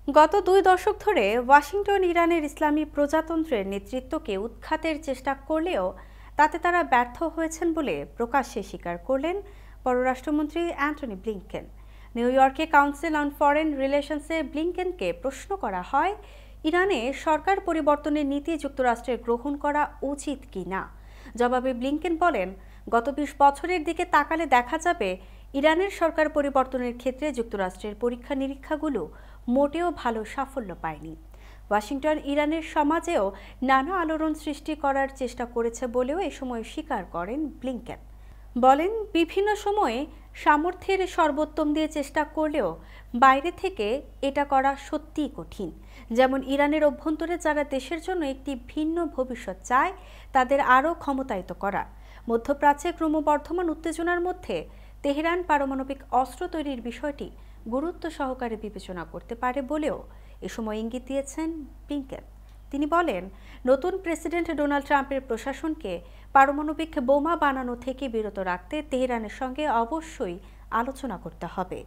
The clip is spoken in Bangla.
গত 2 দশক ধরে ওয়াশিংটন ইরানের ইসলামী প্রজাতন্ত্রের নেতৃত্বকে উৎখাতের চেষ্টা করলেও তাতে তারা ব্যর্থ হয়েছেন বলে প্রকাশ্যে স্বীকার করলেন পররাষ্ট্রমন্ত্রী অ্যান্টনি ব্লিংকেন। নিউ ইয়র্কে কাউন্সিল অন ফরেন রিলেশনসে ব্লিংকেনকে প্রশ্ন করা হয়, ইরানে সরকার পরিবর্তনের নীতি যুক্তরাষ্ট্রের গ্রহণ করা উচিত কিনা। জবাবে ব্লিংকেন বলেন, গত 20 বছরের দিকে তাকালে দেখা যাবে ইরানের সরকার পরিবর্তনের ক্ষেত্রে যুক্তরাষ্ট্রের পরীক্ষা নিরীক্ষাগুলো মোটেও ভালো সাফল্য পায়নি। ওয়াশিংটন ইরানের সমাজেও নানা আলোড়ন সৃষ্টি করার চেষ্টা করেছে বলেও এ সময় স্বীকার করেন ব্লিংকেন। বলেন, বিভিন্ন সময়ে সামর্থ্যের সর্বোত্তম দিয়ে চেষ্টা করলেও বাইরে থেকে এটা করা সত্যিই কঠিন। যেমন ইরানের অভ্যন্তরে যারা দেশের জন্য একটি ভিন্ন ভবিষ্যৎ চায় তাদের আরও ক্ষমতায়িত করা। মধ্যপ্রাচ্যে ক্রমবর্ধমান উত্তেজনার মধ্যে তেহরান পারমাণবিক অস্ত্র তৈরির বিষয়টি গুরুত্ব সহকারে বিবেচনা করতে পারে বলেও এ সময় ইঙ্গিত দিয়েছেন ব্লিংকেন। তিনি বলেন, নতুন প্রেসিডেন্ট ডোনাল্ড ট্রাম্পের প্রশাসনকে পারমাণবিক বোমা বানানো থেকে বিরত রাখতে তেহরানের সঙ্গে অবশ্যই আলোচনা করতে হবে।